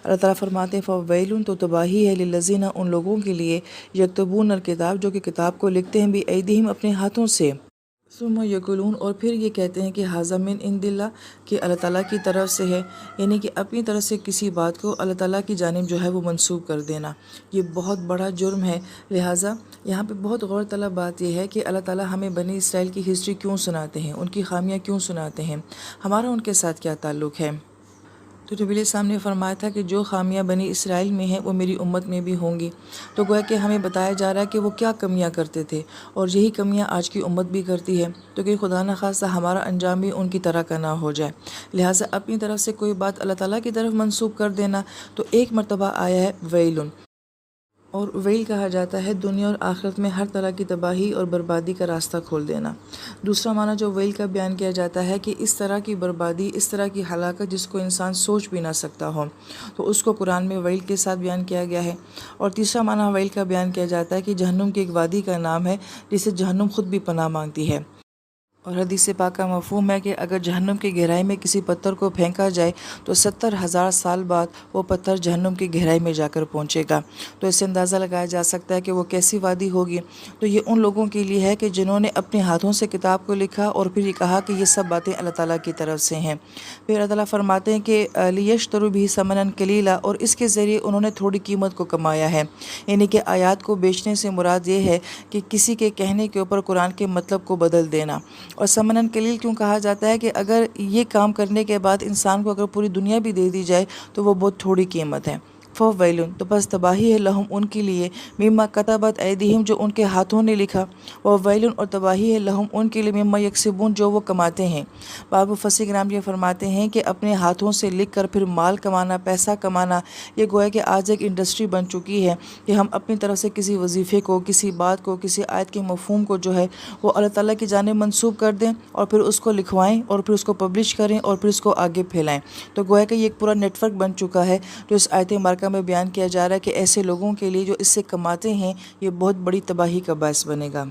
اللہ تعالیٰ فرماتے ہیں فویلن، تو تباہی ہے للذین، ان لوگوں کے لیے یکتبون الکتاب، جو کہ کتاب کو لکھتے ہیں بایدیہم، اپنے ہاتھوں سے، ثم یقولون، اور پھر یہ کہتے ہیں کہ ھذا من عند اللہ، کہ اللہ تعالیٰ کی طرف سے ہے، یعنی کہ اپنی طرف سے کسی بات کو اللہ تعالیٰ کی جانب جو ہے وہ منسوب کر دینا، یہ بہت بڑا جرم ہے۔ لہٰذا یہاں پہ بہت غور طلب بات یہ ہے کہ اللہ تعالیٰ ہمیں بنی اسرائیل کی ہسٹری کیوں سناتے ہیں، ان کی خامیاں کیوں سناتے ہیں، ہمارا ان کے ساتھ کیا تعلق ہے۔ تو نبی علیہ السلام نے فرمایا تھا کہ جو خامیاں بنی اسرائیل میں ہیں وہ میری امت میں بھی ہوں گی، تو گویا کہ ہمیں بتایا جا رہا ہے کہ وہ کیا کمیاں کرتے تھے، اور یہی کمیاں آج کی امت بھی کرتی ہے، تو کہ خدا نخواستہ ہمارا انجام بھی ان کی طرح کا نہ ہو جائے۔ لہٰذا اپنی طرف سے کوئی بات اللہ تعالیٰ کی طرف منسوب کر دینا، تو ایک مرتبہ آیا ہے ویلن، اور ویل کہا جاتا ہے دنیا اور آخرت میں ہر طرح کی تباہی اور بربادی کا راستہ کھول دینا۔ دوسرا معنی جو ویل کا بیان کیا جاتا ہے کہ اس طرح کی بربادی، اس طرح کی ہلاکت جس کو انسان سوچ بھی نہ سکتا ہو، تو اس کو قرآن میں ویل کے ساتھ بیان کیا گیا ہے۔ اور تیسرا معنی ویل کا بیان کیا جاتا ہے کہ جہنم کی ایک وادی کا نام ہے جسے جہنم خود بھی پناہ مانگتی ہے، اور حدیث پاک کا مفہوم ہے کہ اگر جہنم کی گہرائی میں کسی پتھر کو پھینکا جائے تو 70,000 سال بعد وہ پتھر جہنم کی گہرائی میں جا کر پہنچے گا۔ تو اس سے اندازہ لگایا جا سکتا ہے کہ وہ کیسی وادی ہوگی۔ تو یہ ان لوگوں کے لیے ہے کہ جنہوں نے اپنے ہاتھوں سے کتاب کو لکھا اور پھر یہ کہا کہ یہ سب باتیں اللہ تعالیٰ کی طرف سے ہیں۔ پھر اللہ تعالیٰ فرماتے ہیں کہ لیشتروا بہ ثمنا قلیلا، اور اس کے ذریعے انہوں نے تھوڑی قیمت کو کمایا ہے، یعنی کہ آیات کو بیچنے سے مراد یہ ہے کہ کسی کے کہنے کے اوپر قرآن کے مطلب کو بدل دینا۔ اور ثمناً قلیل کیوں کہا جاتا ہے کہ اگر یہ کام کرنے کے بعد انسان کو اگر پوری دنیا بھی دے دی جائے تو وہ بہت تھوڑی قیمت ہے۔ فویلن، تو بس تباہی ہے لہم، ان کے لیے، مما کتبت ایدیہم، جو ان کے ہاتھوں نے لکھا، وویلن، اور تباہی ہے لہم، ان کے لیے، مما یکسبون، جو وہ کماتے ہیں۔ بعض مفسرین کرام یہ فرماتے ہیں کہ اپنے ہاتھوں سے لکھ کر پھر مال کمانا، پیسہ کمانا، یہ گویا کہ آج ایک انڈسٹری بن چکی ہے کہ ہم اپنی طرف سے کسی وظیفے کو، کسی بات کو، کسی آیت کے مفہوم کو جو ہے وہ اللہ تعالیٰ کی جانب منسوب کر دیں، اور پھر اس کو لکھوائیں، اور پھر اس کو پبلش کریں، اور پھر اس کو آگے پھیلائیں۔ تو گویا کہ یہ ایک پورا نیٹ ورک بن چکا ہے جو اس آیت مبارکہ میں بیان کیا جا رہا ہے کہ ایسے لوگوں کے لیے جو اس سے کماتے ہیں یہ بہت بڑی تباہی کا باعث بنے گا۔